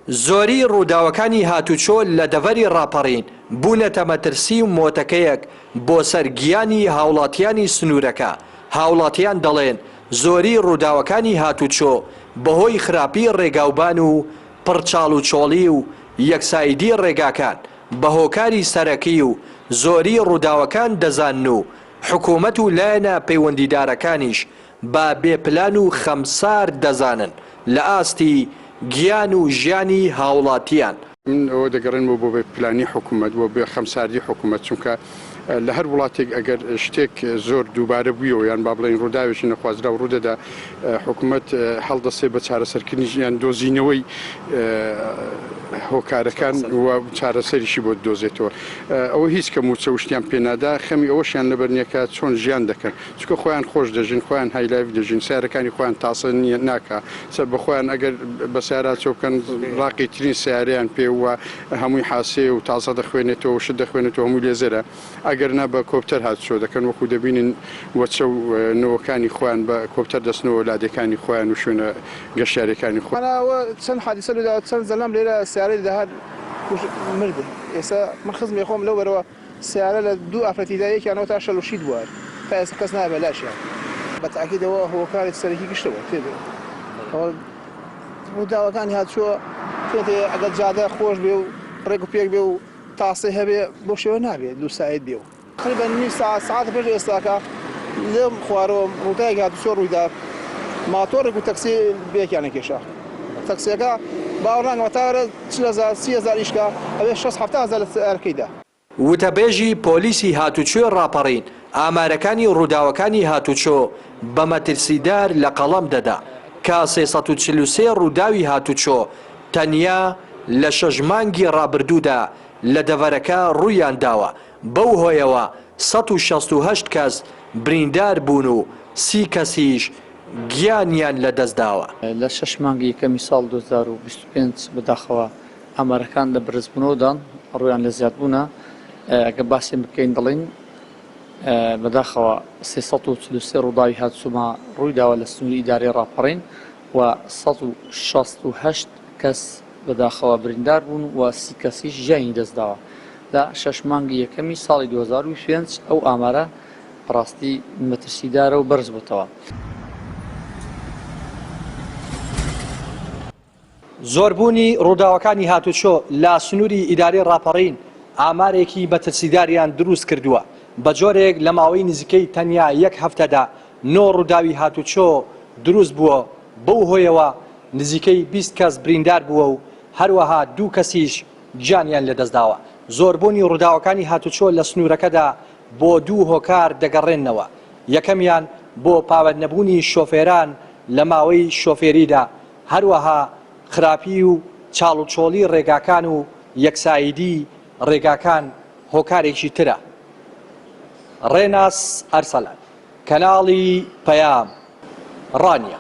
زۆری ڕووداوەکانی هاتوچۆ لە دەڤەری ڕاپەڕین بوونەتە مەترسی و مۆتەکەیەک بۆ سەرگیانی هاوڵاتیانی سنوورەکە. هاوڵاتیان دەڵێن زۆری ڕووداوەکانی هاتوچۆ بەهۆی خراپی ڕێگاوبان و پڕچاڵ و چۆڵی و یەکسایدی ڕێگاکان بە هۆکاری سەرەکی و زۆری ڕووداوەکان دەزانن و حکوومەت و لایەنە پەیوەندیدارەکانیش با بێپلان و خەمسار دەزانن لە ئاستی گیان و ژیانی هاوڵاتیان. من ئەوە دەگەڕێنەوە بۆ بە پلانی حکوومەت و بە خەمساردی حکوومەت، چونکە لە هەر وڵاتێک ئەگەر شتێک زۆر دووبارە بوویەوە یان با بڵێن ڕووداوێکی نەخوازرا و ڕوودەدا حکوومەت هەڵدەسێ بە چارەسەرکردنی ژیان دۆزینەوەی هۆکارەکان و چارەسەریشی بۆ دۆزێتەوە. ئەوە هیچ کەم و چەوشتیان پێنادا، خەمی ئەوەشیان لەبەرنیەکە چۆن ژیان دەکەن، چونکە خۆیان خۆش دەژین، خۆیان هایلایف دەژین، سیارەکانی خۆیان تاسە ناکە، سەر بە خۆیان ئەگەر بە سیارا چۆکەن ڕاقی ترین سیارەیان پێ وە هەمووی حاسێ و تازە دەخوێنێتەوە شت دەخوێنێتەوە هەموو لێزەرە. ئەگەر نا بە کۆپتەر هاتچۆ دەکەن وەکو دەبینین وەچە و نەوەکانی خۆیان بە کۆپتەر دەستنەوە لادەکانی خۆیان و شوێنە گەشتارەکانی خۆیانەوە. چەند حادیسە لەدا چەند زەلام لێرە سیارەی داهات مردن. ئێستا من خزمی خۆم لەو بەرەوە سیارە لە دوو ئافرەتیدایەکیانەوە تا شەل و شید بووە تا ئێستا کەس نابێ لاشیان. بەتاکیدەوە هۆکاری سەرەکی گشتەوە تێبێ ڕووداوەکانی هاتچۆ پێێ ئەگەر جادە خۆش بێ و ڕێک و پێک بێ و تاسەی هەبێ بۆ شێوە نابێت دوو ساعت بێ و تقریبا نیم ساعت پێش ئێستاکە لەم خوارەوە ڕووداوێکی هاتوچۆ ڕوویدا ماتۆڕێک و تەکسی بێکیانە کێشا. تەکسیەکە باوەڕانگەوە تاوەرە 30,000 ئیشکا ئەوێ 6-7,000 لە سیارەکەیدا. وتەبێژی پۆلیسی هاتوچۆ ڕاپەڕین ئامارەکانی ڕووداوەکانی هاتوچۆ بە مەترسیدار لە قەڵەم دەدا کە 343 ڕووداوی هاتوچۆ تەنیا لە 6 مانگی ڕابردوودا لە دەڤەرەکە ڕوویان داوە. بەو هۆیەوە 168 کەس بریندار بوون و 30 کەسیش گیانیان لەدەستداوە. لە 6 مانگی یەکەمی ساڵ 2025 بەداخەوە ئامارەکان لە بەرزبوونەوەدان ڕویان لە زیادبوونە. ئەگە باسی بکەین دەڵێن بەداخەوە 343 ڕووداوی هاتوچۆ ڕوویداوە لە سنووری ئیدارەی ڕاپەڕین و 168 کەس بەداخەوە بریندار بوون و 30 کەسیش ژیانی دەستداوە. لە 6 مانگی یەکەمی ساڵی 2025 ئەو ئامارە ڕاستی مەترسیدارە و بەرز بووتەوە. زۆربوونی ڕووداوەکانی هاتوچۆ لە سنووری ئیدارەی ڕاپەڕین ئامارێکی بەترسیداریان دروست کردووە. بە جۆرێک لە ماوەی نزیکەی تەنیا یەک هەفتەدا 9 ڕووداوی هاتوچۆ دروست بووە. بەو هۆیەوە نزیکەی 20 کەس بریندار بووە و هەروەها 2 کەسیش گیانیان لەدەستداوە. زۆربوونی ڕووداوەکانی هاتوچۆ لە سنوورەکەدا بۆ 2 هۆکار دەگەڕێنەوە. یەکەمیان بۆ پاوەندنەبوونی شۆفێران لە ماوەی شۆفێریدا، هەروەها خراپی و چاڵ و چۆڵی ڕێگاکان و یەکسایدی ڕێگاکان هۆکارێکی ترە. ڕێناس ئەرسەلان، کەناڵی پەیام، ڕانیە.